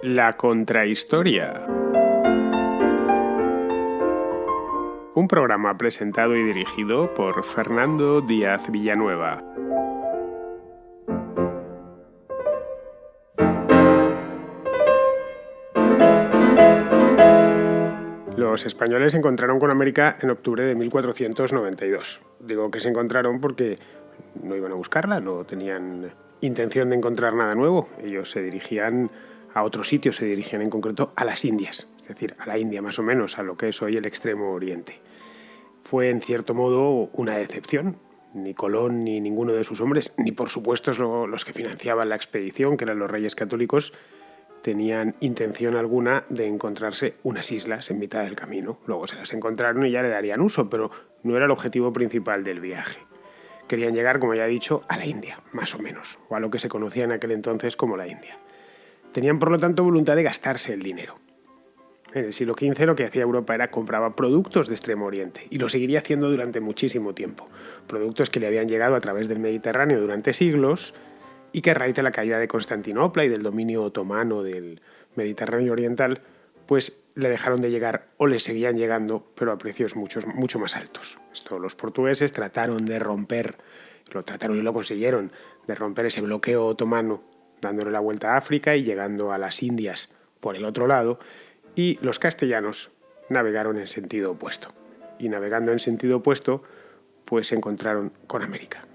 La contrahistoria. Un programa presentado y dirigido por Fernando Díaz Villanueva. Los españoles se encontraron con América en octubre de 1492. Digo que se encontraron porque no iban a buscarla, no tenían intención de encontrar nada nuevo. Ellos se dirigían a otro sitio, se dirigían en concreto a las Indias, es decir, a la India más o menos, a lo que es hoy el Extremo Oriente. Fue en cierto modo una decepción. Ni Colón ni ninguno de sus hombres, ni por supuesto los que financiaban la expedición, que eran los reyes católicos, tenían intención alguna de encontrarse unas islas en mitad del camino. Luego se las encontraron y ya le darían uso, pero no era el objetivo principal del viaje. Querían llegar, como ya he dicho, a la India, más o menos, o a lo que se conocía en aquel entonces como la India. Tenían, por lo tanto, voluntad de gastarse el dinero. En el siglo XV lo que hacía Europa era compraba productos de Extremo Oriente, y lo seguiría haciendo durante muchísimo tiempo. Productos que le habían llegado a través del Mediterráneo durante siglos y que a raíz de la caída de Constantinopla y del dominio otomano del Mediterráneo oriental, pues le dejaron de llegar o le seguían llegando, pero a precios mucho más altos. Esto los portugueses trataron y lo consiguieron, de romper ese bloqueo otomano, dándole la vuelta a África y llegando a las Indias por el otro lado, y los castellanos navegaron en sentido opuesto. Y navegando en sentido opuesto, pues se encontraron con América.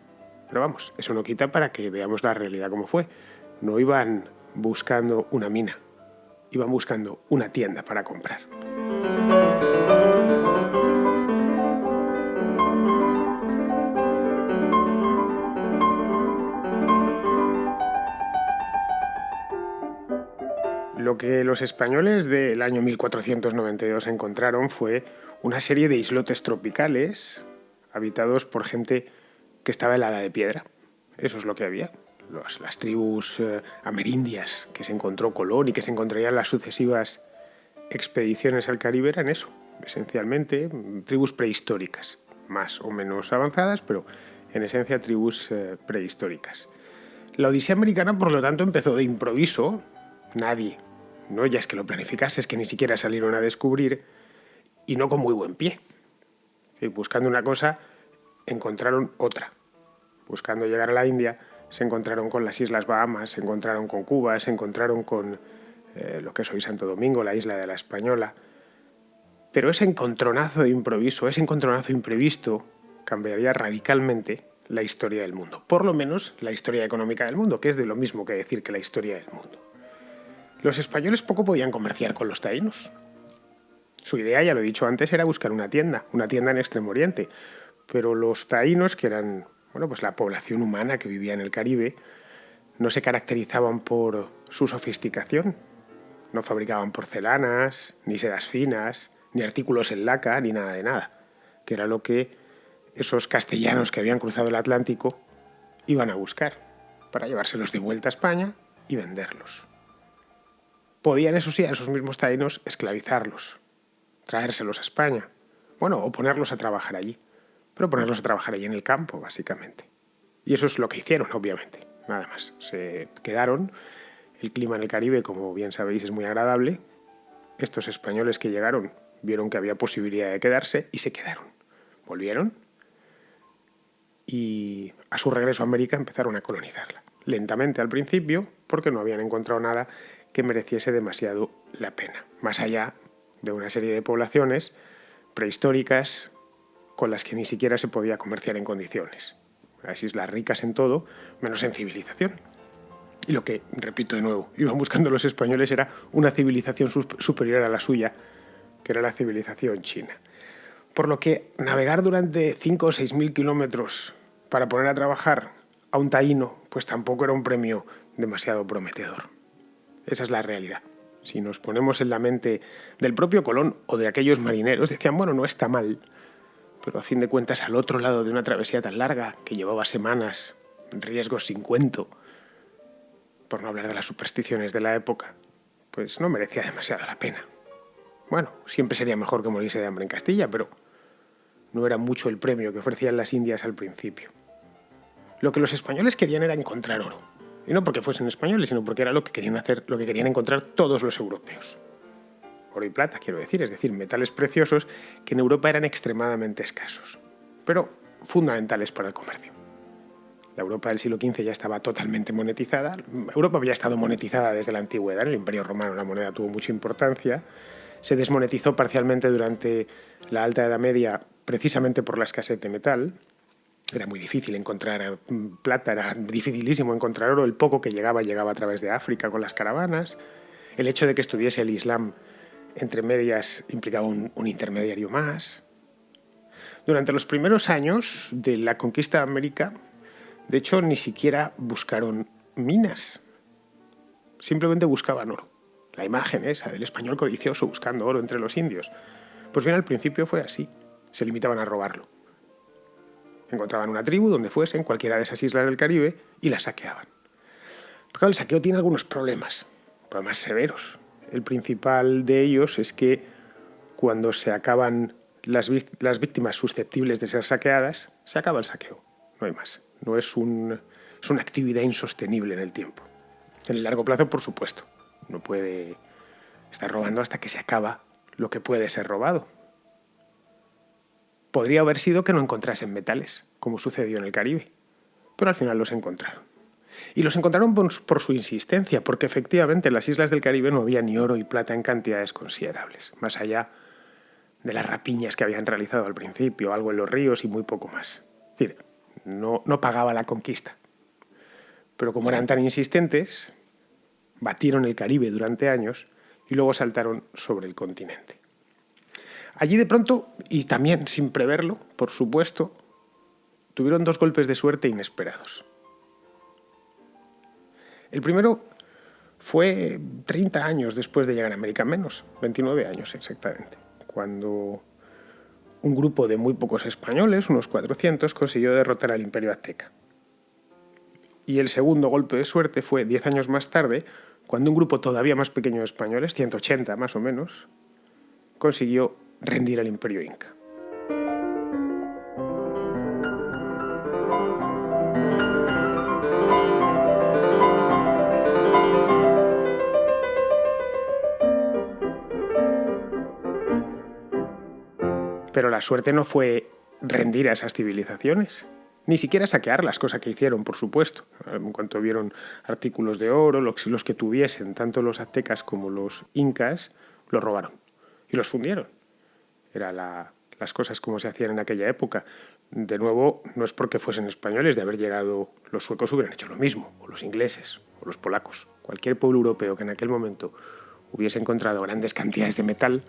Pero vamos, eso no quita para que veamos la realidad como fue. No iban buscando una mina, iban buscando una tienda para comprar. Lo que los españoles del año 1492 encontraron fue una serie de islotes tropicales habitados por gente que estaba en la Edad de Piedra. Eso es lo que había. Las tribus amerindias que se encontró Colón y que se encontrarían en las sucesivas expediciones al Caribe eran eso, esencialmente tribus prehistóricas, más o menos avanzadas, pero en esencia tribus prehistóricas. La Odisea americana, por lo tanto, empezó de improviso. Nadie, no ya es que lo planificase, es que ni siquiera salieron a descubrir, y no con muy buen pie. Buscando una cosa, encontraron otra. Buscando llegar a la India, se encontraron con las Islas Bahamas, se encontraron con Cuba, se encontraron con lo que es hoy Santo Domingo, la isla de la Española. Pero ese encontronazo de improviso, ese encontronazo imprevisto, cambiaría radicalmente la historia del mundo. Por lo menos la historia económica del mundo, que es de lo mismo que decir que la historia del mundo. Los españoles poco podían comerciar con los taínos. Su idea, ya lo he dicho antes, era buscar una tienda en Extremo Oriente. Pero los taínos, que eran pues la población humana que vivía en el Caribe, no se caracterizaban por su sofisticación. No fabricaban porcelanas, ni sedas finas, ni artículos en laca, ni nada de nada, que era lo que esos castellanos que habían cruzado el Atlántico iban a buscar, para llevárselos de vuelta a España y venderlos. Podían, eso sí, a esos mismos taínos esclavizarlos, traérselos a España, o ponerlos a trabajar allí, pero ponerlos a trabajar allí en el campo, básicamente. Y eso es lo que hicieron, obviamente, nada más. Se quedaron. El clima en el Caribe, como bien sabéis, es muy agradable. Estos españoles que llegaron vieron que había posibilidad de quedarse y se quedaron. Volvieron y a su regreso a América empezaron a colonizarla. Lentamente al principio, porque no habían encontrado nada que mereciese demasiado la pena. Más allá de una serie de poblaciones prehistóricas con las que ni siquiera se podía comerciar en condiciones. Las islas ricas en todo, menos en civilización. Y lo que, repito de nuevo, iban buscando los españoles era una civilización superior a la suya, que era la civilización china. Por lo que navegar durante 5 o 6 mil kilómetros para poner a trabajar a un taíno, pues tampoco era un premio demasiado prometedor. Esa es la realidad. Si nos ponemos en la mente del propio Colón o de aquellos marineros, decían, no está mal, pero a fin de cuentas al otro lado de una travesía tan larga, que llevaba semanas, riesgos sin cuento, por no hablar de las supersticiones de la época, pues no merecía demasiado la pena. Siempre sería mejor que morirse de hambre en Castilla, pero no era mucho el premio que ofrecían las Indias al principio. Lo que los españoles querían era encontrar oro. Y no porque fuesen españoles, sino porque era lo que querían hacer, lo que querían encontrar todos los europeos. Oro y plata, quiero decir, es decir, metales preciosos que en Europa eran extremadamente escasos, pero fundamentales para el comercio. La Europa del siglo XV ya estaba totalmente monetizada. Europa había estado monetizada desde la antigüedad. En el Imperio Romano la moneda tuvo mucha importancia. Se desmonetizó parcialmente durante la Alta Edad Media precisamente por la escasez de metal. Era muy difícil encontrar plata, era dificilísimo encontrar oro. El poco que llegaba a través de África con las caravanas. El hecho de que estuviese el Islam entre medias implicaba un intermediario más. Durante los primeros años de la conquista de América, de hecho, ni siquiera buscaron minas. Simplemente buscaban oro. La imagen esa del español codicioso buscando oro entre los indios. Pues bien, al principio fue así. Se limitaban a robarlo. Encontraban una tribu donde fuesen, cualquiera de esas islas del Caribe, y la saqueaban. Pero claro, el saqueo tiene algunos problemas severos. El principal de ellos es que cuando se acaban las víctimas susceptibles de ser saqueadas, se acaba el saqueo. No hay más. No es una actividad insostenible en el tiempo. En el largo plazo, por supuesto. No puede estar robando hasta que se acaba lo que puede ser robado. Podría haber sido que no encontrasen metales, como sucedió en el Caribe, pero al final los encontraron. Y los encontraron por su insistencia, porque efectivamente en las islas del Caribe no había ni oro y plata en cantidades considerables, más allá de las rapiñas que habían realizado al principio, algo en los ríos y muy poco más. Es decir, no pagaba la conquista. Pero como eran tan insistentes, batieron el Caribe durante años y luego saltaron sobre el continente. Allí de pronto, y también sin preverlo, por supuesto, tuvieron dos golpes de suerte inesperados. El primero fue 30 años después de llegar a América, menos, 29 años exactamente, cuando un grupo de muy pocos españoles, unos 400, consiguió derrotar al Imperio Azteca. Y el segundo golpe de suerte fue 10 años más tarde, cuando un grupo todavía más pequeño de españoles, 180 más o menos, consiguió rendir al Imperio Inca. Pero la suerte no fue rendir a esas civilizaciones, ni siquiera saquearlas, cosa que hicieron, por supuesto. En cuanto vieron artículos de oro, los que tuviesen, tanto los aztecas como los incas, los robaron y los fundieron. Era las cosas como se hacían en aquella época. De nuevo, no es porque fuesen españoles. De haber llegado los suecos hubieran hecho lo mismo, o los ingleses, o los polacos. Cualquier pueblo europeo que en aquel momento hubiese encontrado grandes cantidades de metal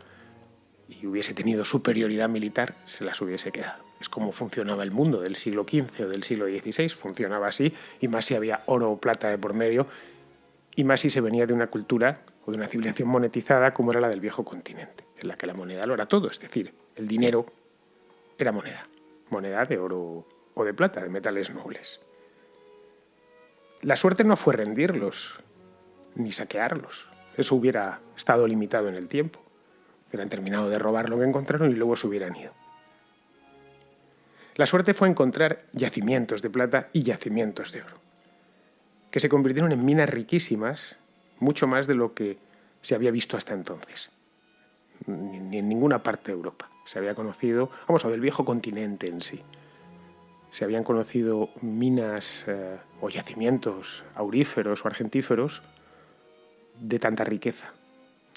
y hubiese tenido superioridad militar, se las hubiese quedado. Es como funcionaba el mundo del siglo XV o del siglo XVI. Funcionaba así, y más si había oro o plata de por medio, y más si se venía de una cultura o de una civilización monetizada como era la del viejo continente, en la que la moneda lo era todo, es decir, el dinero era moneda de oro o de plata, de metales nobles. La suerte no fue rendirlos, ni saquearlos. Eso hubiera estado limitado en el tiempo. Hubieran terminado de robar lo que encontraron y luego se hubieran ido. La suerte fue encontrar yacimientos de plata y yacimientos de oro, que se convirtieron en minas riquísimas, mucho más de lo que se había visto hasta entonces. Ni en ninguna parte de Europa se había conocido, o del viejo continente en sí, se habían conocido minas o yacimientos auríferos o argentíferos de tanta riqueza,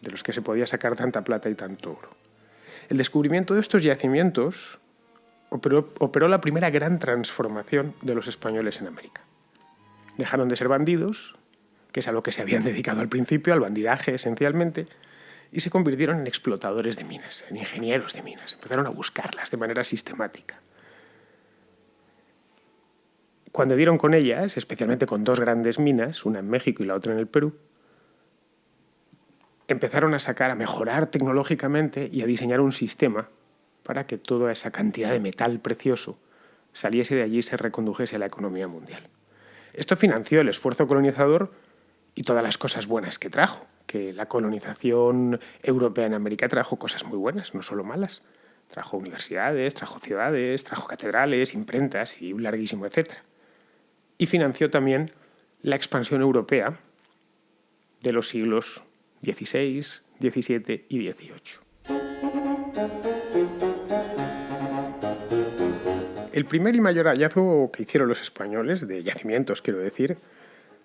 de los que se podía sacar tanta plata y tanto oro. El descubrimiento de estos yacimientos operó la primera gran transformación de los españoles en América. Dejaron de ser bandidos, que es a lo que se habían dedicado al principio, al bandidaje esencialmente, y se convirtieron en explotadores de minas, en ingenieros de minas. Empezaron a buscarlas de manera sistemática. Cuando dieron con ellas, especialmente con dos grandes minas, una en México y la otra en el Perú, empezaron a mejorar tecnológicamente y a diseñar un sistema para que toda esa cantidad de metal precioso saliese de allí y se recondujese a la economía mundial. Esto financió el esfuerzo colonizador y todas las cosas buenas que trajo, que la colonización europea en América trajo cosas muy buenas, no solo malas. Trajo universidades, trajo ciudades, trajo catedrales, imprentas y un larguísimo etcétera. Y financió también la expansión europea de los siglos XVI, XVII y XVIII. El primer y mayor hallazgo que hicieron los españoles, de yacimientos quiero decir,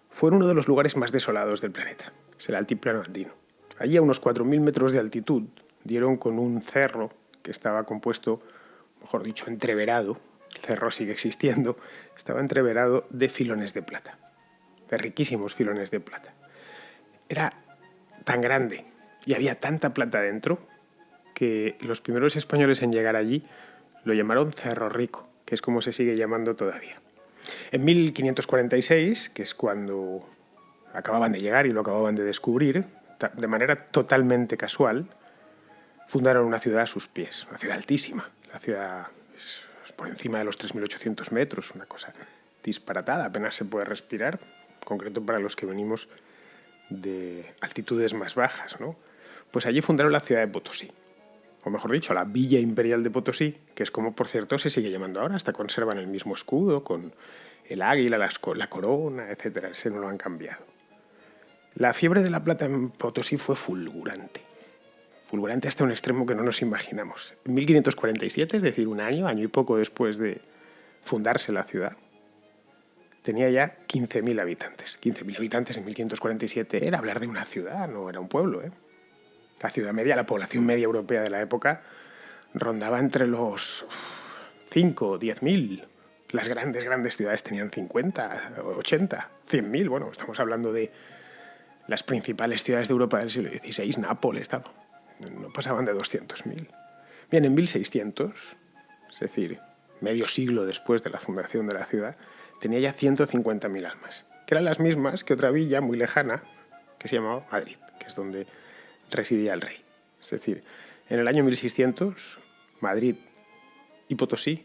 fue en uno de los lugares más desolados del planeta, es el altiplano andino. Allí a unos 4.000 metros de altitud dieron con un cerro que estaba compuesto, mejor dicho, entreverado, el cerro sigue existiendo, estaba entreverado de filones de plata, de riquísimos filones de plata. Era tan grande y había tanta plata dentro que los primeros españoles en llegar allí lo llamaron Cerro Rico, que es como se sigue llamando todavía. En 1546, que es cuando acababan de llegar y lo acababan de descubrir, de manera totalmente casual, fundaron una ciudad a sus pies, una ciudad altísima. La ciudad es por encima de los 3.800 metros, una cosa disparatada, apenas se puede respirar, en concreto para los que venimos de altitudes más bajas, ¿no? Pues allí fundaron la ciudad de Potosí, o mejor dicho, la Villa Imperial de Potosí, que es como, por cierto, se sigue llamando ahora, hasta conservan el mismo escudo, con el águila, la corona, etc. Ese no lo han cambiado. La fiebre de la plata en Potosí fue fulgurante hasta un extremo que no nos imaginamos. En 1547, es decir, un año y poco después de fundarse la ciudad, tenía ya 15.000 habitantes. 15.000 habitantes en 1547 era hablar de una ciudad, no era un pueblo, ¿eh? La ciudad media, la población media europea de la época, rondaba entre los 5 o 10.000. Las grandes ciudades tenían 50, 80, 100.000. Bueno, estamos hablando de las principales ciudades de Europa del siglo XVI, Nápoles, no pasaban de 200.000. Bien, en 1600, es decir, medio siglo después de la fundación de la ciudad, tenía ya 150.000 almas, que eran las mismas que otra villa muy lejana que se llamaba Madrid, que es donde residía el rey. Es decir, en el año 1600, Madrid y Potosí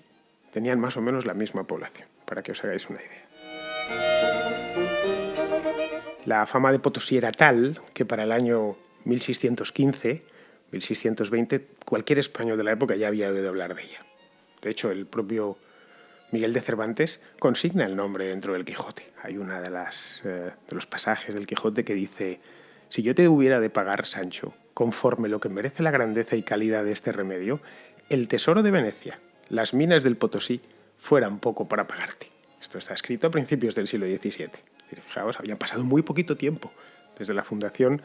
tenían más o menos la misma población, para que os hagáis una idea. La fama de Potosí era tal que para el año 1615, 1620, cualquier español de la época ya había oído hablar de ella. De hecho, el propio Miguel de Cervantes consigna el nombre dentro del Quijote. Hay una de los pasajes del Quijote que dice: si yo te hubiera de pagar, Sancho, conforme lo que merece la grandeza y calidad de este remedio, el tesoro de Venecia, las minas del Potosí, fueran poco para pagarte. Esto está escrito a principios del siglo XVII. Fijaos, había pasado muy poquito tiempo desde la fundación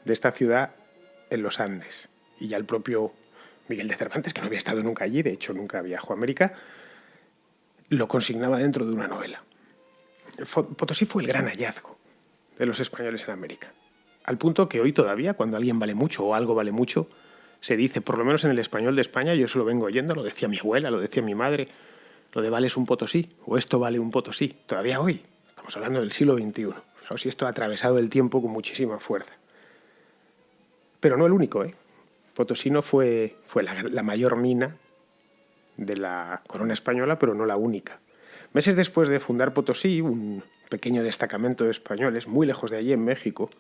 de esta ciudad en los Andes. Y ya el propio Miguel de Cervantes, que no había estado nunca allí, de hecho nunca viajó a América, lo consignaba dentro de una novela. Potosí fue el gran hallazgo de los españoles en América. Al punto que hoy todavía, cuando alguien vale mucho o algo vale mucho, se dice, por lo menos en el español de España, yo se lo vengo oyendo, lo decía mi abuela, lo decía mi madre, lo de vale es un Potosí, o esto vale un Potosí. Todavía hoy, estamos hablando del siglo XXI. Fijaos si esto ha atravesado el tiempo con muchísima fuerza. Pero no el único, ¿eh? Potosí no fue la mayor mina de la corona española, pero no la única. Meses después de fundar Potosí, un pequeño destacamento de españoles, muy lejos de allí en México,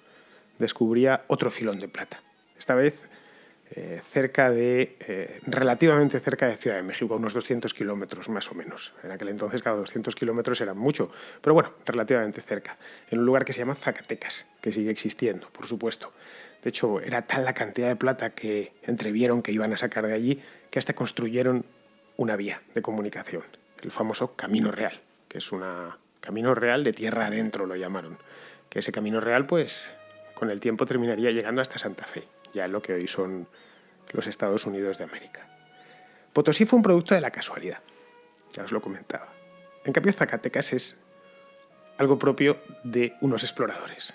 descubría otro filón de plata. Esta vez relativamente cerca de Ciudad de México, a unos 200 kilómetros más o menos. En aquel entonces, cada 200 kilómetros eran mucho, pero bueno, relativamente cerca, en un lugar que se llama Zacatecas, que sigue existiendo, por supuesto. De hecho, era tal la cantidad de plata que entrevieron que iban a sacar de allí, que hasta construyeron una vía de comunicación, el famoso Camino Real, que es un camino real de tierra adentro, lo llamaron. Que ese Camino Real, pues, con el tiempo terminaría llegando hasta Santa Fe, ya lo que hoy son los Estados Unidos de América. Potosí fue un producto de la casualidad, ya os lo comentaba. En cambio, Zacatecas es algo propio de unos exploradores.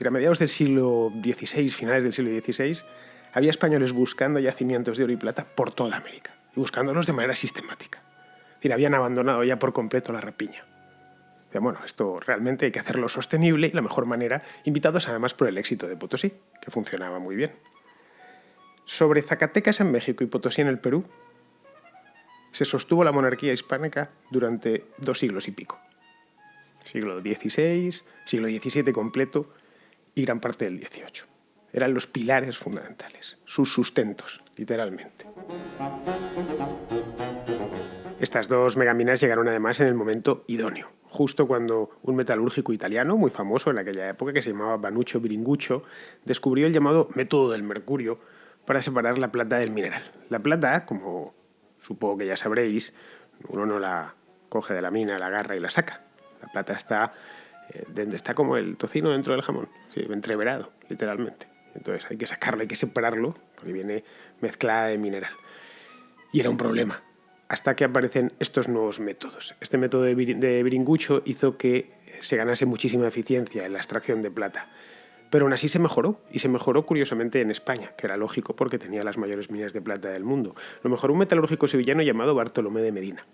A mediados del siglo XVI, finales del siglo XVI, había españoles buscando yacimientos de oro y plata por toda América, y buscándolos de manera sistemática. Es decir, habían abandonado ya por completo la rapiña. Bueno, esto realmente hay que hacerlo sostenible y la mejor manera, invitados además por el éxito de Potosí, que funcionaba muy bien. Sobre Zacatecas en México y Potosí en el Perú, se sostuvo la monarquía hispánica durante 2 siglos y pico. Siglo XVI, siglo XVII completo y gran parte del XVIII. Eran los pilares fundamentales, sus sustentos, literalmente. Estas 2 megaminas llegaron además en el momento idóneo, justo cuando un metalúrgico italiano muy famoso en aquella época, que se llamaba Banuccio Biringuccio, descubrió el llamado método del mercurio para separar la plata del mineral. La plata, como supongo que ya sabréis, uno no la coge de la mina, la agarra y la saca. La plata está como el tocino dentro del jamón, sí, entreverado, literalmente. Entonces hay que sacarla, hay que separarlo, porque viene mezclada de mineral. Y era un problema, hasta que aparecen estos nuevos métodos. Este método de Biringuccio hizo que se ganase muchísima eficiencia en la extracción de plata. Pero aún así se mejoró, y se mejoró curiosamente en España, que era lógico porque tenía las mayores minas de plata del mundo. Lo mejoró un metalúrgico sevillano llamado Bartolomé de Medina.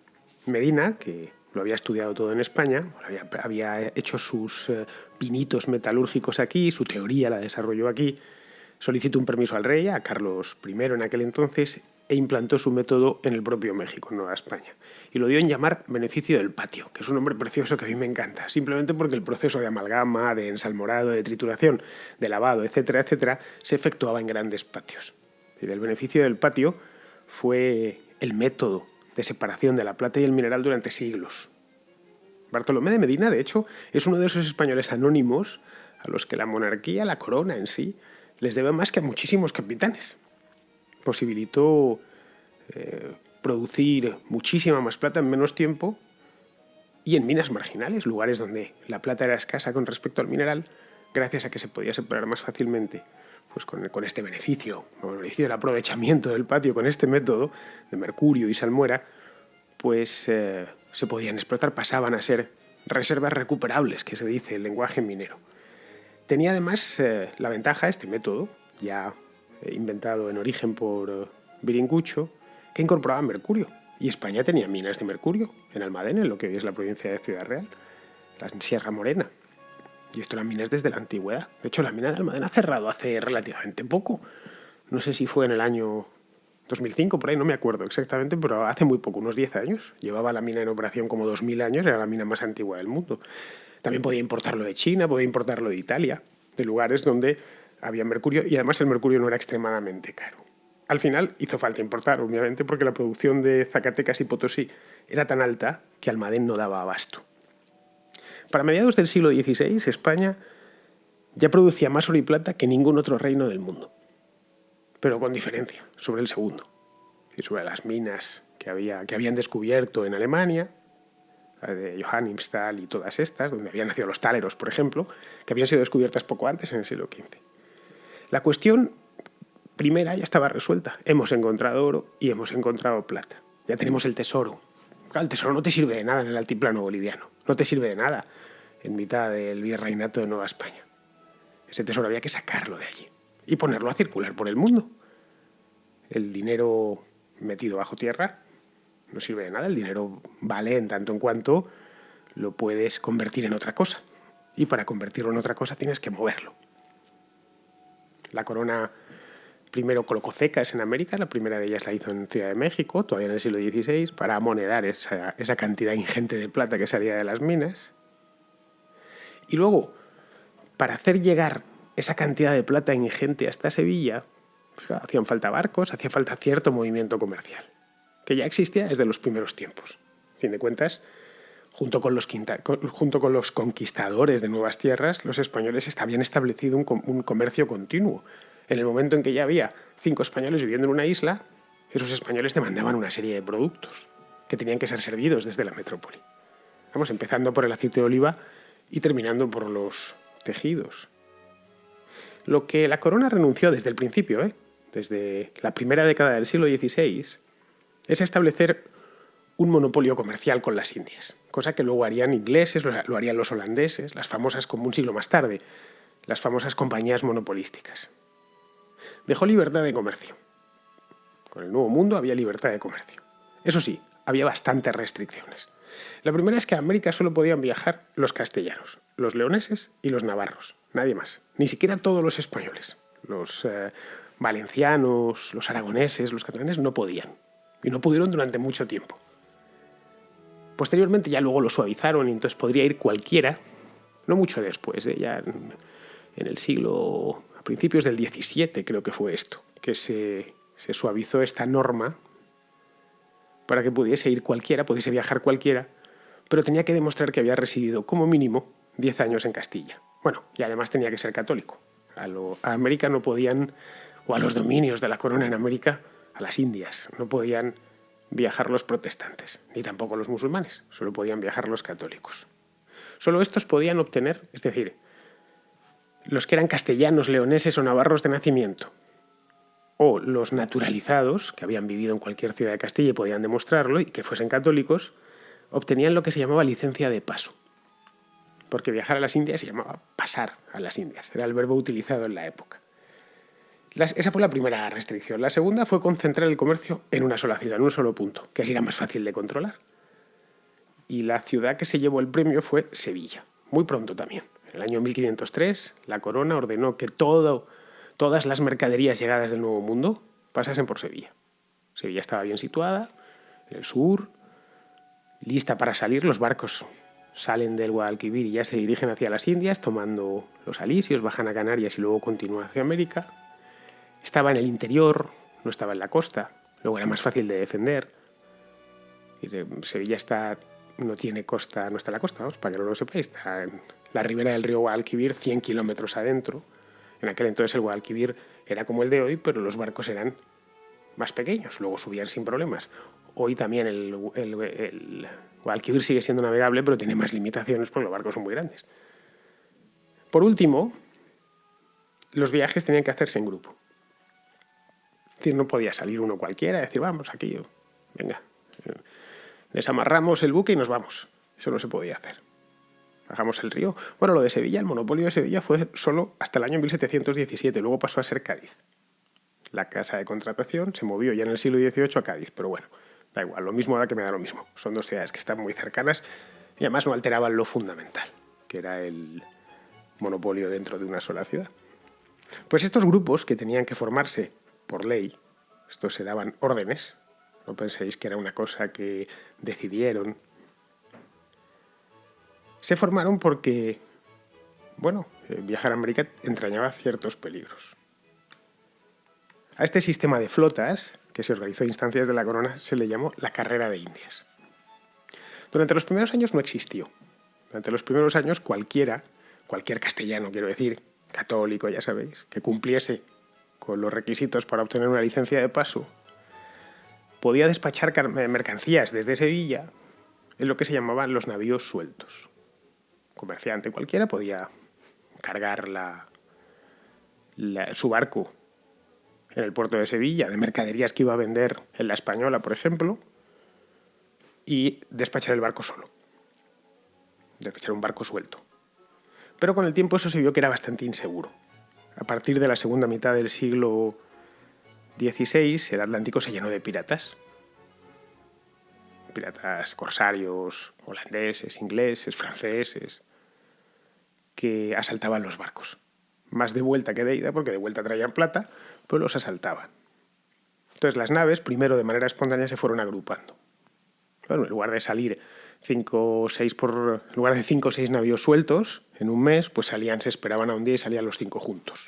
Medina, que lo había estudiado todo en España, había hecho sus pinitos metalúrgicos aquí, su teoría la desarrolló aquí, solicitó un permiso al rey, a Carlos I en aquel entonces, e implantó su método en el propio México, en Nueva España. Y lo dio en llamar beneficio del patio, que es un nombre precioso que a mí me encanta, simplemente porque el proceso de amalgama, de ensalmorado, de trituración, de lavado, etcétera, etcétera, se efectuaba en grandes patios. Y el beneficio del patio fue el método de separación de la plata y el mineral durante siglos. Bartolomé de Medina, de hecho, es uno de esos españoles anónimos a los que la monarquía, la corona en sí, les debe más que a muchísimos capitanes. Posibilitó producir muchísima más plata en menos tiempo y en minas marginales, lugares donde la plata era escasa con respecto al mineral, gracias a que se podía separar más fácilmente. Pues con este beneficio del aprovechamiento del patio, con este método de mercurio y salmuera, pues se podían explotar, pasaban a ser reservas recuperables, que se dice el lenguaje minero. Tenía además la ventaja, este método, ya inventado en origen por Biringuccio, que incorporaba mercurio. Y España tenía minas de mercurio en Almadén, en lo que hoy es la provincia de Ciudad Real, la Sierra Morena. Y esto eran minas desde la antigüedad. De hecho, la mina de Almadén ha cerrado hace relativamente poco. No sé si fue en el año 2005, por ahí, no me acuerdo exactamente, pero hace muy poco, unos 10 años. Llevaba la mina en operación como 2000 años, era la mina más antigua del mundo. También podía importarlo de China, podía importarlo de Italia, de lugares donde había mercurio, y además el mercurio no era extremadamente caro. Al final hizo falta importar, obviamente, porque la producción de Zacatecas y Potosí era tan alta que Almadén no daba abasto. Para mediados del siglo XVI, España ya producía más oro y plata que ningún otro reino del mundo, pero con diferencia sobre el segundo, y sobre las minas que habían descubierto en Alemania, de Johannimsthal y todas estas, donde habían nacido los táleros, por ejemplo, que habían sido descubiertas poco antes, en el siglo XV. La cuestión primera ya estaba resuelta. Hemos encontrado oro y hemos encontrado plata. Ya tenemos el tesoro. Claro, el tesoro no te sirve de nada en el altiplano boliviano. No te sirve de nada en mitad del virreinato de Nueva España. Ese tesoro había que sacarlo de allí y ponerlo a circular por el mundo. El dinero metido bajo tierra no sirve de nada. El dinero vale en tanto en cuanto lo puedes convertir en otra cosa. Y para convertirlo en otra cosa tienes que moverlo. La corona primero colocó cecas en América, la primera de ellas la hizo en Ciudad de México, todavía en el siglo XVI, para amonedar esa cantidad ingente de plata que salía de las minas. Y luego, para hacer llegar esa cantidad de plata ingente hasta Sevilla, pues, hacían falta barcos, hacía falta cierto movimiento comercial, que ya existía desde los primeros tiempos. A fin de cuentas, junto con los conquistadores de nuevas tierras, los españoles habían establecido un comercio continuo. En el momento en que ya había 5 españoles viviendo en una isla, esos españoles demandaban una serie de productos que tenían que ser servidos desde la metrópoli. Vamos, empezando por el aceite de oliva y terminando por los tejidos. Lo que la corona renunció desde el principio, desde la primera década del siglo XVI, es establecer un monopolio comercial con las Indias, cosa que luego harían ingleses, lo harían los holandeses, las famosas, como un siglo más tarde, las famosas compañías monopolísticas. Dejó libertad de comercio. Con el Nuevo Mundo había libertad de comercio. Eso sí, había bastantes restricciones. La primera es que a América solo podían viajar los castellanos, los leoneses y los navarros, nadie más, ni siquiera todos los españoles. Los valencianos, los aragoneses, los catalanes no podían, y no pudieron durante mucho tiempo. Posteriormente ya luego lo suavizaron y entonces podría ir cualquiera, no mucho después, ya en el siglo, a principios del XVII creo que fue esto, que se suavizó esta norma para que pudiese ir cualquiera, pudiese viajar cualquiera, pero tenía que demostrar que había residido como mínimo 10 años en Castilla. Bueno, y además tenía que ser católico. A América no podían, o a los dominios de la corona en América, a las Indias, no podían viajar los protestantes, ni tampoco los musulmanes, solo podían viajar los católicos. Solo estos podían obtener, es decir, los que eran castellanos, leoneses o navarros de nacimiento, o los naturalizados, que habían vivido en cualquier ciudad de Castilla y podían demostrarlo, y que fuesen católicos, obtenían lo que se llamaba licencia de paso. Porque viajar a las Indias se llamaba pasar a las Indias, era el verbo utilizado en la época. Esa fue la primera restricción. La segunda fue concentrar el comercio en una sola ciudad, en un solo punto, que así era más fácil de controlar. Y la ciudad que se llevó el premio fue Sevilla, muy pronto también. En el año 1503, la corona ordenó que todas las mercaderías llegadas del Nuevo Mundo pasasen por Sevilla. Sevilla estaba bien situada, en el sur, lista para salir. Los barcos salen del Guadalquivir y ya se dirigen hacia las Indias, tomando los alisios, bajan a Canarias y luego continúan hacia América. Estaba en el interior, no estaba en la costa, luego era más fácil de defender. Sevilla no tiene costa, no está en la costa, para que no lo sepáis, está en la ribera del río Guadalquivir, 100 kilómetros adentro. En aquel entonces el Guadalquivir era como el de hoy, pero los barcos eran más pequeños, luego subían sin problemas. Hoy también el Guadalquivir sigue siendo navegable, pero tiene más limitaciones porque los barcos son muy grandes. Por último, los viajes tenían que hacerse en grupo. Es decir, no podía salir uno cualquiera y decir, vamos, aquí, venga, desamarramos el buque y nos vamos. Eso no se podía hacer. Bajamos el río. Bueno, lo de Sevilla, el monopolio de Sevilla fue solo hasta el año 1717, luego pasó a ser Cádiz. La casa de contratación se movió ya en el siglo XVIII a Cádiz, pero bueno, da igual, lo mismo da que me da lo mismo. Son dos ciudades que están muy cercanas y además no alteraban lo fundamental, que era el monopolio dentro de una sola ciudad. Pues estos grupos que tenían que formarse por ley, estos se daban órdenes, no penséis que era una cosa que decidieron, se formaron porque, viajar a América entrañaba ciertos peligros. A este sistema de flotas, que se organizó a instancias de la corona, se le llamó la Carrera de Indias. Durante los primeros años no existió. Durante los primeros años cualquier castellano, quiero decir, católico, ya sabéis, que cumpliese con los requisitos para obtener una licencia de paso, podía despachar mercancías desde Sevilla en lo que se llamaban los navíos sueltos. Un comerciante cualquiera podía cargar su barco en el puerto de Sevilla de mercaderías que iba a vender en La Española, por ejemplo, y despachar el barco solo. Despachar un barco suelto. Pero con el tiempo eso se vio que era bastante inseguro. A partir de la segunda mitad del siglo XVI, el Atlántico se llenó de piratas. Piratas corsarios, holandeses, ingleses, franceses, que asaltaban los barcos. Más de vuelta que de ida, porque de vuelta traían plata, pero los asaltaban. Entonces las naves, primero de manera espontánea, se fueron agrupando. Bueno, en lugar de salir 5 o 6 navíos sueltos en un mes, pues se esperaban a un día y salían los 5 juntos.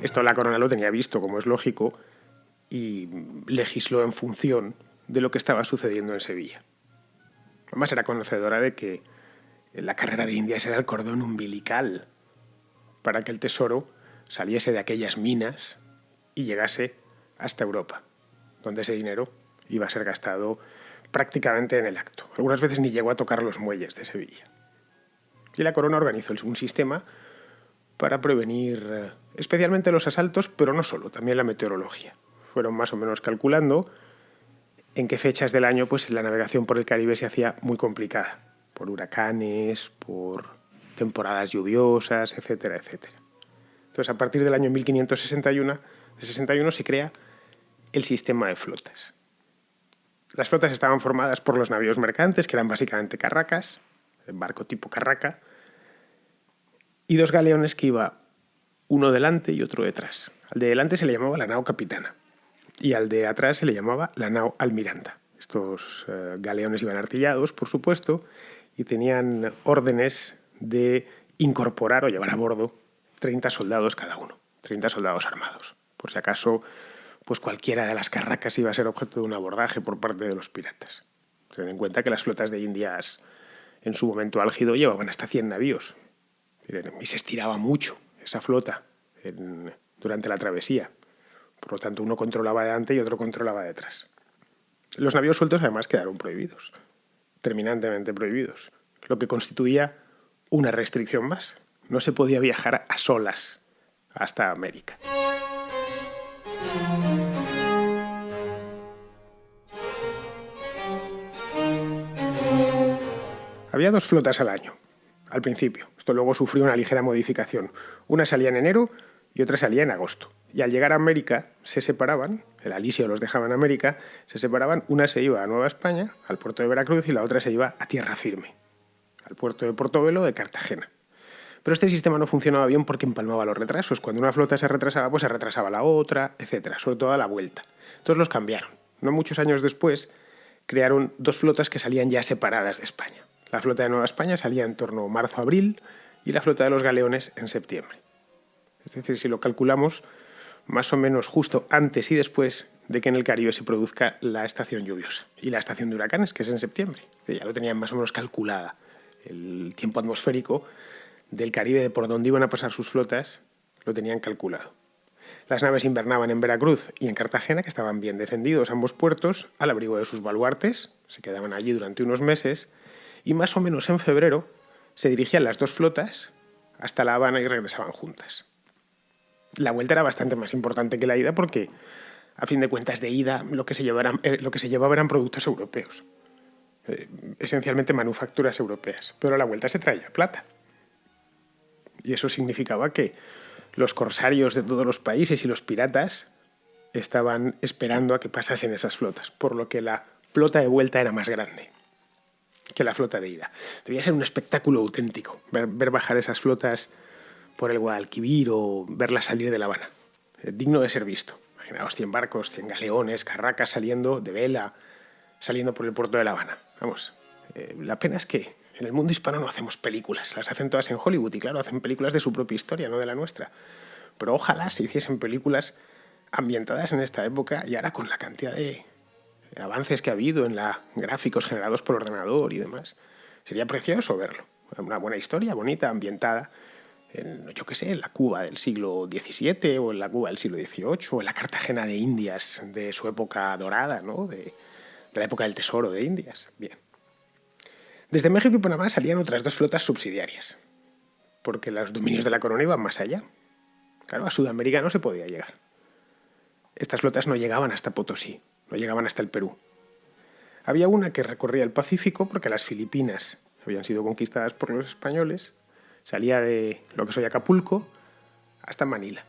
Esto la corona lo tenía visto, como es lógico, y legisló en función de lo que estaba sucediendo en Sevilla. Además era conocedora de que la Carrera de Indias era el cordón umbilical para que el tesoro saliese de aquellas minas y llegase hasta Europa, donde ese dinero iba a ser gastado prácticamente en el acto. Algunas veces ni llegó a tocar los muelles de Sevilla. Y la corona organizó un sistema para prevenir especialmente los asaltos, pero no solo, también la meteorología. Fueron más o menos calculando en qué fechas del año pues la navegación por el Caribe se hacía muy complicada, por huracanes, por temporadas lluviosas, etcétera, etcétera. Entonces, a partir del año 1561 se crea el sistema de flotas. Las flotas estaban formadas por los navíos mercantes, que eran básicamente carracas, el barco tipo carraca, y 2 galeones que iba uno delante y otro detrás. Al de delante se le llamaba la nao capitana y al de atrás se le llamaba la nao almiranta. Estos galeones iban artillados, por supuesto, y tenían órdenes de incorporar o llevar a bordo 30 soldados cada uno. 30 soldados armados, por si acaso pues cualquiera de las carracas iba a ser objeto de un abordaje por parte de los piratas. Ten en cuenta que las flotas de Indias en su momento álgido llevaban hasta 100 navíos y se estiraba mucho esa flota durante la travesía. Por lo tanto, uno controlaba delante y otro controlaba detrás. Los navíos sueltos además quedaron prohibidos, terminantemente prohibidos, lo que constituía una restricción más. No se podía viajar a solas hasta América. Había 2 flotas al año, al principio. Esto luego sufrió una ligera modificación. Una salía en enero y otra salía en agosto. Y al llegar a América se separaban, el alisio los dejaba en América, se separaban, una se iba a Nueva España, al puerto de Veracruz, y la otra se iba a tierra firme, al puerto de Portobelo de Cartagena. Pero este sistema no funcionaba bien porque empalmaba los retrasos. Cuando una flota se retrasaba, pues se retrasaba la otra, etcétera, sobre todo a la vuelta. Entonces los cambiaron. No muchos años después crearon 2 flotas que salían ya separadas de España. La flota de Nueva España salía en torno a marzo-abril y la flota de los galeones en septiembre. Es decir, si lo calculamos, más o menos justo antes y después de que en el Caribe se produzca la estación lluviosa y la estación de huracanes, que es en septiembre. Ya lo tenían más o menos calculada. El tiempo atmosférico del Caribe, de por dónde iban a pasar sus flotas, lo tenían calculado. Las naves invernaban en Veracruz y en Cartagena, que estaban bien defendidos ambos puertos, al abrigo de sus baluartes, se quedaban allí durante unos meses, y más o menos en febrero se dirigían las 2 flotas hasta La Habana y regresaban juntas. La vuelta era bastante más importante que la ida porque, a fin de cuentas, de ida lo que se llevaba eran productos europeos, esencialmente manufacturas europeas, pero a la vuelta se traía plata. Y eso significaba que los corsarios de todos los países y los piratas estaban esperando a que pasasen esas flotas, por lo que la flota de vuelta era más grande que la flota de ida. Debía ser un espectáculo auténtico, ver bajar esas flotas por el Guadalquivir o verlas salir de La Habana. Digno de ser visto. Imaginaos 100 barcos, 100 galeones, carracas saliendo de vela, saliendo por el puerto de La Habana. Vamos, la pena es que en el mundo hispano no hacemos películas, las hacen todas en Hollywood y claro, hacen películas de su propia historia, no de la nuestra. Pero ojalá se hiciesen películas ambientadas en esta época y ahora con la cantidad de avances que ha habido en gráficos generados por ordenador y demás. Sería precioso verlo. Una buena historia, bonita, ambientada en, yo qué sé, en la Cuba del siglo XVII o en la Cuba del siglo XVIII o en la Cartagena de Indias de su época dorada, ¿no? De la época del tesoro de Indias. Bien. Desde México y Panamá salían otras 2 flotas subsidiarias, porque los dominios de la corona iban más allá. Claro, a Sudamérica no se podía llegar. Estas flotas no llegaban hasta Potosí, no llegaban hasta el Perú. Había una que recorría el Pacífico porque las Filipinas habían sido conquistadas por los españoles, salía de lo que es hoy Acapulco hasta Manila,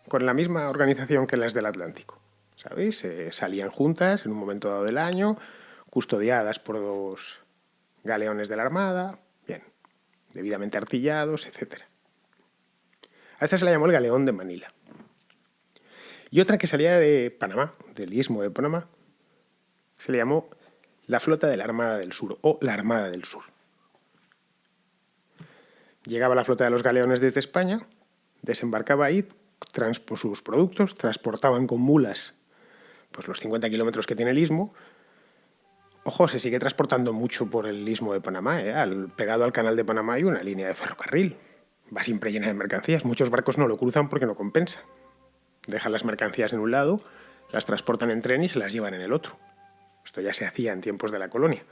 con la misma organización que las del Atlántico. ¿Sabéis? Salían juntas en un momento dado del año, custodiadas por 2 galeones de la Armada, bien, debidamente artillados, etc. A esta se la llamó el Galeón de Manila. Y otra que salía de Panamá, del Istmo de Panamá, se le llamó la Flota de la Armada del Sur o la Armada del Sur. Llegaba la flota de los galeones desde España, desembarcaba ahí, sus productos, transportaban con mulas pues los 50 kilómetros que tiene el Istmo. Ojo, se sigue transportando mucho por el Istmo de Panamá, pegado al canal de Panamá hay una línea de ferrocarril. Va siempre llena de mercancías. Muchos barcos no lo cruzan porque no compensa. Dejan las mercancías en un lado, las transportan en tren y se las llevan en el otro. Esto ya se hacía en tiempos de la colonia.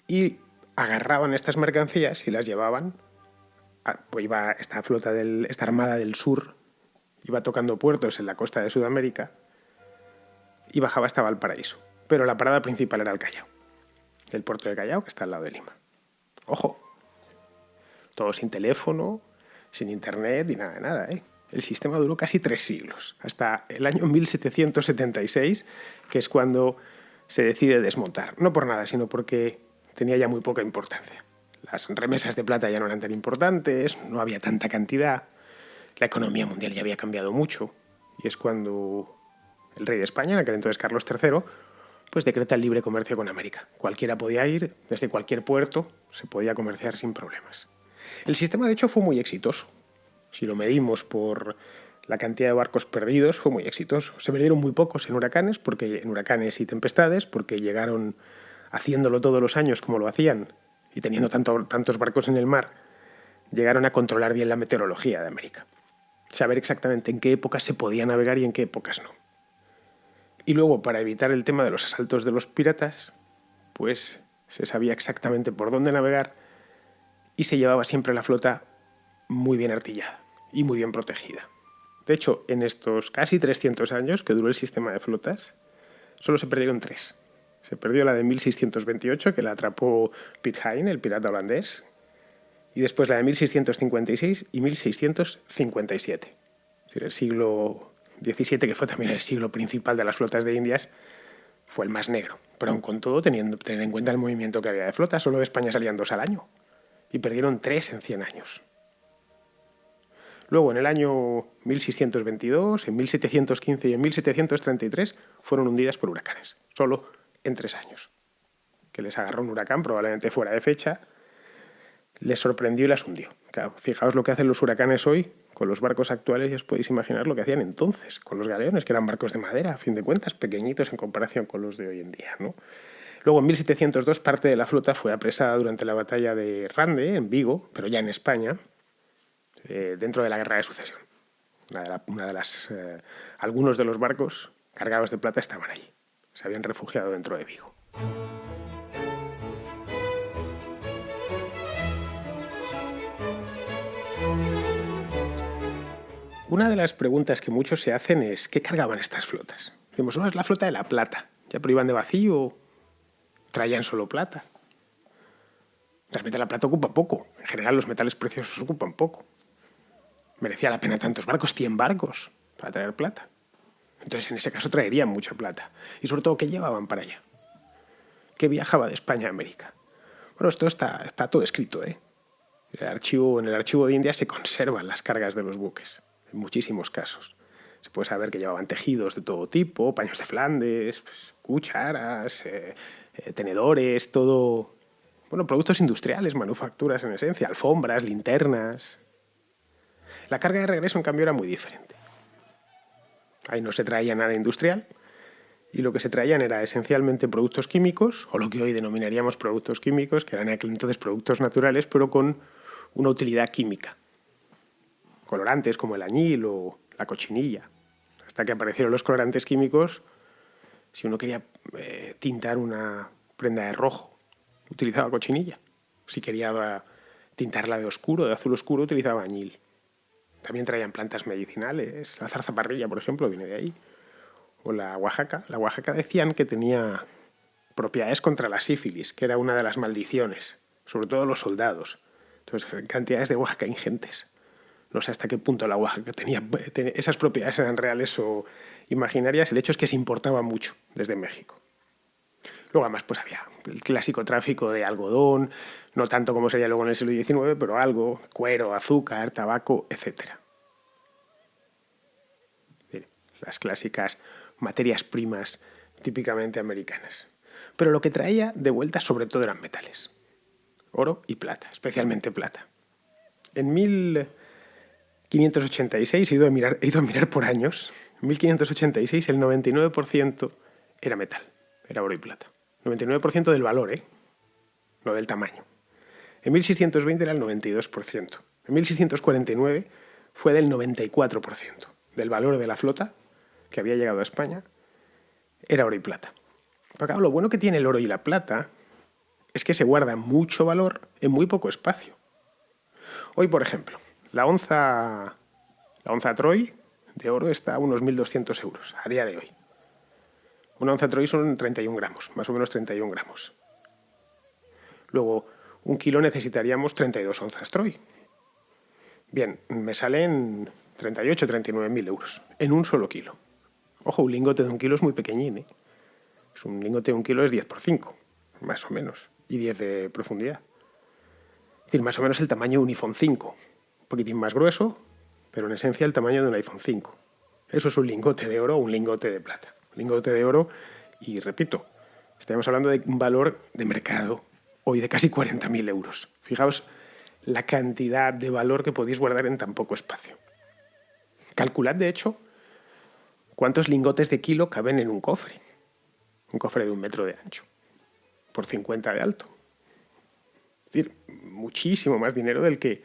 Y agarraban estas mercancías y las llevaban. Pues iba esta armada del sur, iba tocando puertos en la costa de Sudamérica y bajaba hasta Valparaíso. Pero la parada principal era el Callao, el puerto de Callao, que está al lado de Lima. Ojo, todo sin teléfono, sin internet y nada de nada, ¿eh? El sistema duró casi 3 siglos, hasta el año 1776, que es cuando se decide desmontar. No por nada, sino porque tenía ya muy poca importancia. Las remesas de plata ya no eran tan importantes, no había tanta cantidad, la economía mundial ya había cambiado mucho, y es cuando el rey de España, en aquel entonces Carlos III, pues decreta el libre comercio con América. Cualquiera podía ir, desde cualquier puerto se podía comerciar sin problemas. El sistema, de hecho, fue muy exitoso. Si lo medimos por la cantidad de barcos perdidos, fue muy exitoso. Se perdieron muy pocos en huracanes y tempestades, porque llegaron haciéndolo todos los años como lo hacían y teniendo tantos barcos en el mar, llegaron a controlar bien la meteorología de América. Saber exactamente en qué épocas se podía navegar y en qué épocas no. Y luego, para evitar el tema de los asaltos de los piratas, pues se sabía exactamente por dónde navegar y se llevaba siempre la flota muy bien artillada y muy bien protegida. De hecho, en estos casi 300 años que duró el sistema de flotas, solo se perdieron 3. Se perdió la de 1628, que la atrapó Piet Hein, el pirata holandés, y después la de 1656 y 1657. Es decir, el siglo XVII, que fue también el siglo principal de las flotas de Indias, fue el más negro. Pero aun con todo, teniendo en cuenta el movimiento que había de flotas, solo de España salían 2 al año. Y perdieron 3 en 100 años. Luego, en el año 1622, en 1715 y en 1733, fueron hundidas por huracanes. Solo en 3 años. Que les agarró un huracán, probablemente fuera de fecha, les sorprendió y las hundió. Claro, fijaos lo que hacen los huracanes hoy con los barcos actuales y os podéis imaginar lo que hacían entonces con los galeones, que eran barcos de madera, a fin de cuentas, pequeñitos en comparación con los de hoy en día, ¿no? Luego, en 1702, parte de la flota fue apresada durante la batalla de Rande, en Vigo, pero ya en España, dentro de la Guerra de Sucesión. Algunos de los barcos cargados de plata estaban allí. Se habían refugiado dentro de Vigo. Una de las preguntas que muchos se hacen es ¿qué cargaban estas flotas? Decimos, es la flota de la plata. ¿Ya pero iban de vacío? ¿Traían solo plata? Realmente la plata ocupa poco. En general los metales preciosos ocupan poco. ¿Merecía la pena tantos barcos? 100 barcos para traer plata. Entonces en ese caso traerían mucha plata. Y sobre todo, ¿qué llevaban para allá? ¿Qué viajaba de España a América? Bueno, esto está todo escrito, ¿eh? En el archivo de India se conservan las cargas de los buques. En muchísimos casos. Se puede saber que llevaban tejidos de todo tipo, paños de Flandes, cucharas, tenedores, todo. Bueno, productos industriales, manufacturas en esencia, alfombras, linternas. La carga de regreso, en cambio, era muy diferente. Ahí no se traía nada industrial y lo que se traían era esencialmente productos químicos, o lo que hoy denominaríamos productos químicos, que eran en aquel entonces productos naturales, pero con una utilidad química. Colorantes como el añil o la cochinilla. Hasta que aparecieron los colorantes químicos, si uno quería tintar una prenda de rojo, utilizaba cochinilla. Si quería tintarla de oscuro, de azul oscuro, utilizaba añil. También traían plantas medicinales. La zarzaparrilla, por ejemplo, viene de ahí. O la Oaxaca. La Oaxaca decían que tenía propiedades contra la sífilis, que era una de las maldiciones, sobre todo los soldados. Entonces, cantidades de Oaxaca ingentes. No sé hasta qué punto la Oaxaca tenía esas propiedades eran reales o imaginarias. El hecho es que se importaba mucho desde México. Luego, además, pues había el clásico tráfico de algodón, no tanto como sería luego en el siglo XIX, pero algo, cuero, azúcar, tabaco, etc. Las clásicas materias primas típicamente americanas. Pero lo que traía de vuelta sobre todo eran metales. Oro y plata, especialmente plata. En 1586, he ido a mirar por años, en 1586 el 99% era metal, era oro y plata. 99% del valor, no del tamaño. En 1620 era el 92%. En 1649 fue del 94%. Del valor de la flota que había llegado a España era oro y plata. Pero claro, lo bueno que tiene el oro y la plata es que se guarda mucho valor en muy poco espacio. Hoy, por ejemplo, la onza Troy de oro está a unos 1.200 euros a día de hoy. Una onza Troy son 31 gramos, más o menos 31 gramos. Luego, un kilo necesitaríamos 32 onzas Troy. Bien, me salen 38, 39.000 euros en un solo kilo. Ojo, un lingote de un kilo es muy pequeñín, Un lingote de un kilo es 10 por 5, más o menos, y 10 de profundidad. Es decir, más o menos el tamaño de un iPhone 5. Un poquitín más grueso, pero en esencia el tamaño de un iPhone 5. Eso es un lingote de oro o un lingote de plata. Un lingote de oro, y repito, estamos hablando de un valor de mercado hoy de casi 40.000 euros. Fijaos la cantidad de valor que podéis guardar en tan poco espacio. Calculad, de hecho, cuántos lingotes de kilo caben en un cofre. Un cofre de 1 metro de ancho, por 50 de alto. Es decir, muchísimo más dinero del que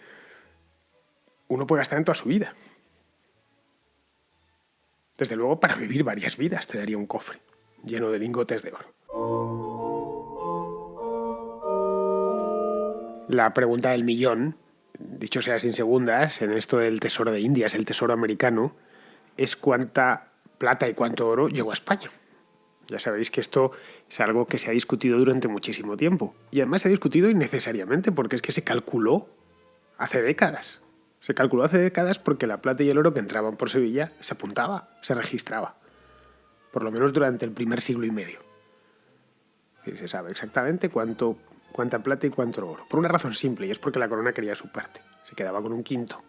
uno puede gastar en toda su vida. Desde luego, para vivir varias vidas te daría un cofre lleno de lingotes de oro. La pregunta del millón, dicho sea sin segundas, en esto del tesoro de Indias, el tesoro americano, es cuánta plata y cuánto oro llegó a España. Ya sabéis que esto es algo que se ha discutido durante muchísimo tiempo. Y además se ha discutido innecesariamente, porque es que se calculó hace décadas. Se calculó hace décadas porque la plata y el oro que entraban por Sevilla se apuntaba, se registraba. Por lo menos durante el primer siglo y medio. Y se sabe exactamente cuánta plata y cuánto oro. Por una razón simple, y es porque la corona quería su parte. Se quedaba con un quinto.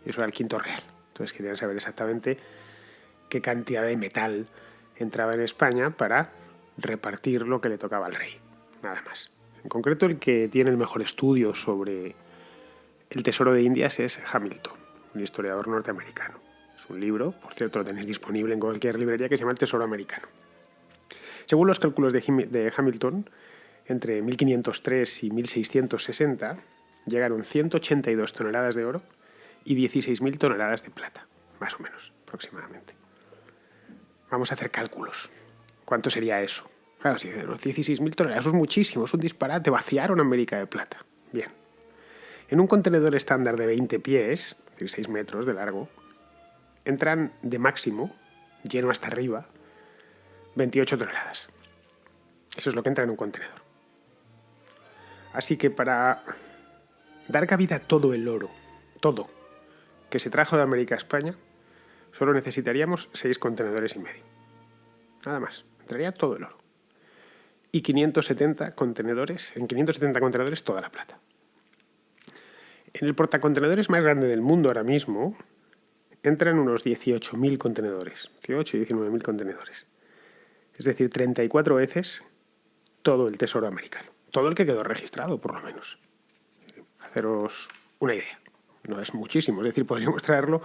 Y eso era el quinto real. Entonces querían saber exactamente qué cantidad de metal entraba en España para repartir lo que le tocaba al rey. Nada más. En concreto, el que tiene el mejor estudio sobre el tesoro de Indias es Hamilton, un historiador norteamericano. Es un libro, por cierto, lo tenéis disponible en cualquier librería, que se llama El Tesoro Americano. Según los cálculos de Hamilton, entre 1503 y 1660 llegaron 182 toneladas de oro y 16.000 toneladas de plata, más o menos, aproximadamente. Vamos a hacer cálculos. ¿Cuánto sería eso? Claro, si los 16.000 toneladas, eso es muchísimo, es un disparate. Vaciaron América de plata. Bien. En un contenedor estándar de 20 pies, es decir, 6 metros de largo, entran de máximo, lleno hasta arriba, 28 toneladas. Eso es lo que entra en un contenedor. Así que para dar cabida a todo el oro, todo, que se trajo de América a España, solo necesitaríamos 6 contenedores y medio. Nada más. Entraría todo el oro. Y 570 contenedores, en 570 contenedores toda la plata. En el portacontenedores más grande del mundo ahora mismo entran unos 18.000 contenedores. 18 y 19.000 contenedores. Es decir, 34 veces todo el tesoro americano. Todo el que quedó registrado, por lo menos. Haceros una idea. No es muchísimo. Es decir, podríamos traerlo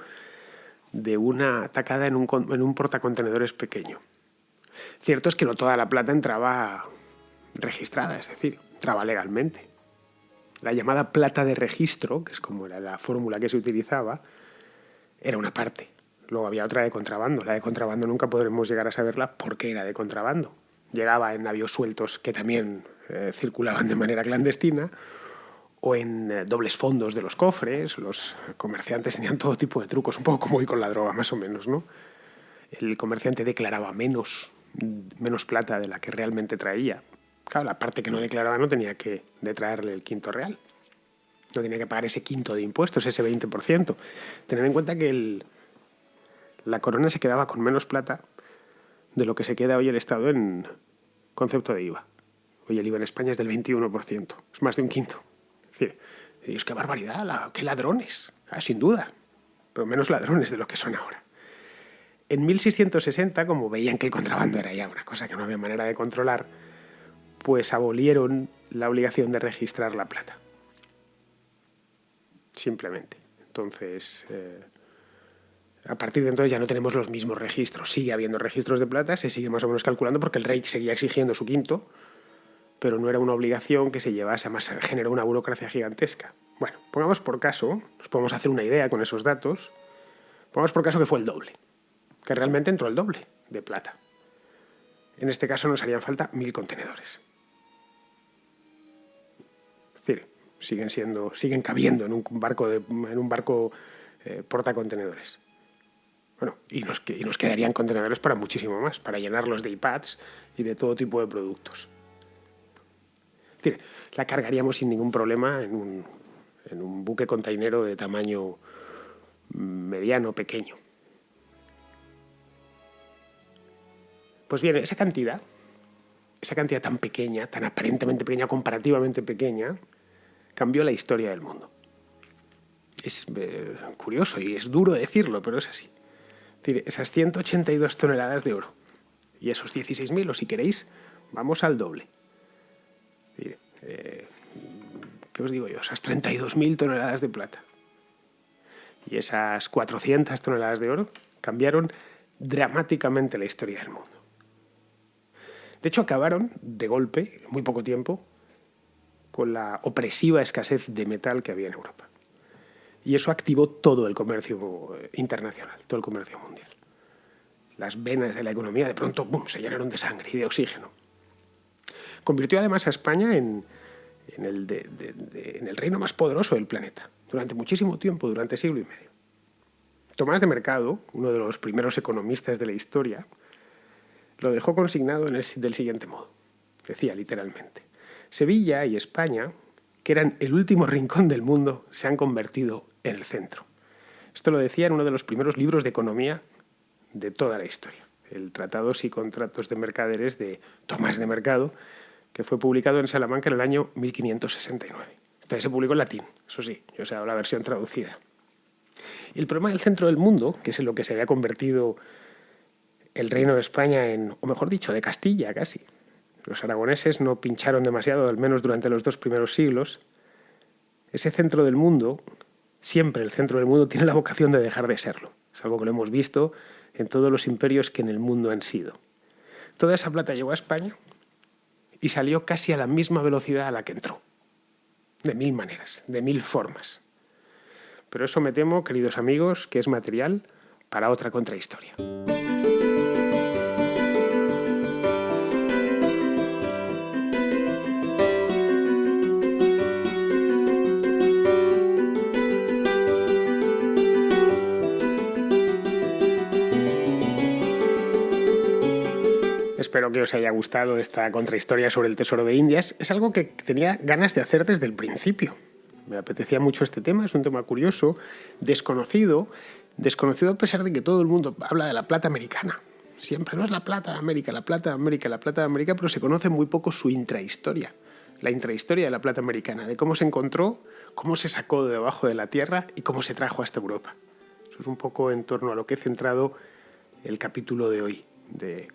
de una tacada en un portacontenedores pequeño. Cierto es que no toda la plata entraba registrada, es decir, entraba legalmente. La llamada plata de registro, que es como era la fórmula que se utilizaba, era una parte. Luego había otra de contrabando. La de contrabando nunca podremos llegar a saberla porque era de contrabando. Llegaba en navíos sueltos que también circulaban de manera clandestina, o en dobles fondos de los cofres. Los comerciantes tenían todo tipo de trucos, un poco como hoy con la droga, más o menos, ¿no? El comerciante declaraba menos plata de la que realmente traía. Claro, la parte que no declaraba no tenía que traerle el quinto real. No tenía que pagar ese quinto de impuestos, ese 20%. Tened en cuenta que la corona se quedaba con menos plata de lo que se queda hoy el Estado en concepto de IVA. Hoy el IVA en España es del 21%. Es más de un quinto. Es decir, Dios, qué barbaridad, qué ladrones. Sin duda. Pero menos ladrones de lo que son ahora. En 1660, como veían que el contrabando era ya una cosa que no había manera de controlar, pues abolieron la obligación de registrar la plata. Simplemente. Entonces, a partir de entonces ya no tenemos los mismos registros. Sigue habiendo registros de plata, se sigue más o menos calculando porque el rey seguía exigiendo su quinto, pero no era una obligación que se llevase, además generó una burocracia gigantesca. Bueno, pongamos por caso, nos podemos hacer una idea con esos datos, pongamos por caso que fue el doble, que realmente entró el doble de plata. En este caso nos harían falta 1.000 contenedores. Es decir, siguen cabiendo en un barco portacontenedores. Bueno, y nos quedarían contenedores para muchísimo más, para llenarlos de iPads y de todo tipo de productos. Es decir, la cargaríamos sin ningún problema en un buque containero de tamaño mediano, pequeño. Pues bien, esa cantidad tan pequeña, tan aparentemente pequeña, comparativamente pequeña, cambió la historia del mundo. Es curioso y es duro decirlo, pero es así. Es decir, esas 182 toneladas de oro y esos 16.000, o si queréis, vamos al doble. Es decir, ¿qué os digo yo? Esas 32.000 toneladas de plata y esas 400 toneladas de oro cambiaron dramáticamente la historia del mundo. De hecho, acabaron de golpe, en muy poco tiempo, con la opresiva escasez de metal que había en Europa. Y eso activó todo el comercio internacional, todo el comercio mundial. Las venas de la economía de pronto se llenaron de sangre y de oxígeno. Convirtió además a España en el reino más poderoso del planeta, durante muchísimo tiempo, durante siglo y medio. Tomás de Mercado, uno de los primeros economistas de la historia, lo dejó consignado del siguiente modo. Decía literalmente: Sevilla y España, que eran el último rincón del mundo, se han convertido en el centro. Esto lo decía en uno de los primeros libros de economía de toda la historia, el Tratados y Contratos de Mercaderes de Tomás de Mercado, que fue publicado en Salamanca en el año 1569. Entonces se publicó en latín, eso sí, yo os he dado la versión traducida. Y el problema del centro del mundo, que es en lo que se había convertido el reino de España o mejor dicho, de Castilla casi. Los aragoneses no pincharon demasiado, al menos durante los 2 primeros siglos. Ese centro del mundo, siempre el centro del mundo, tiene la vocación de dejar de serlo. Es algo que lo hemos visto en todos los imperios que en el mundo han sido. Toda esa plata llegó a España y salió casi a la misma velocidad a la que entró. De 1000 maneras, de 1000 formas. Pero eso me temo, queridos amigos, que es material para otra contrahistoria. Espero que os haya gustado esta contrahistoria sobre el Tesoro de Indias. Es algo que tenía ganas de hacer desde el principio. Me apetecía mucho este tema, es un tema curioso, desconocido a pesar de que todo el mundo habla de la plata americana. Siempre no es la plata de América, la plata de América, la plata de América, pero se conoce muy poco su intrahistoria. La intrahistoria de la plata americana, de cómo se encontró, cómo se sacó de debajo de la tierra y cómo se trajo hasta Europa. Eso es un poco en torno a lo que he centrado el capítulo de hoy, de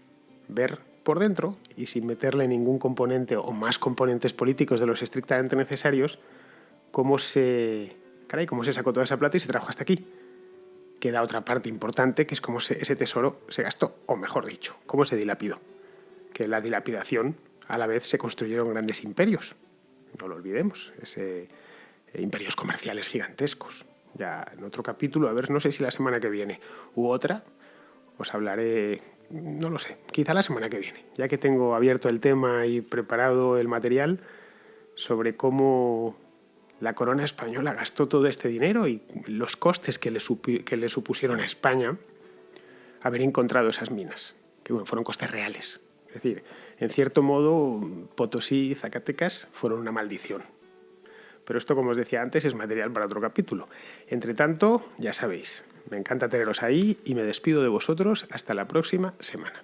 ver por dentro y sin meterle ningún componente o más componentes políticos de los estrictamente necesarios, cómo se sacó toda esa plata y se trajo hasta aquí. Queda otra parte importante, que es cómo ese tesoro se gastó, o mejor dicho, cómo se dilapidó. Que en la dilapidación a la vez se construyeron grandes imperios, no lo olvidemos, imperios comerciales gigantescos. Ya en otro capítulo, a ver, no sé si la semana que viene u otra, os hablaré, no lo sé, quizá la semana que viene, ya que tengo abierto el tema y preparado el material sobre cómo la corona española gastó todo este dinero y los costes que le supusieron a España haber encontrado esas minas, que fueron costes reales. Es decir, en cierto modo, Potosí y Zacatecas fueron una maldición. Pero esto, como os decía antes, es material para otro capítulo. Entre tanto, ya sabéis, me encanta teneros ahí y me despido de vosotros hasta la próxima semana.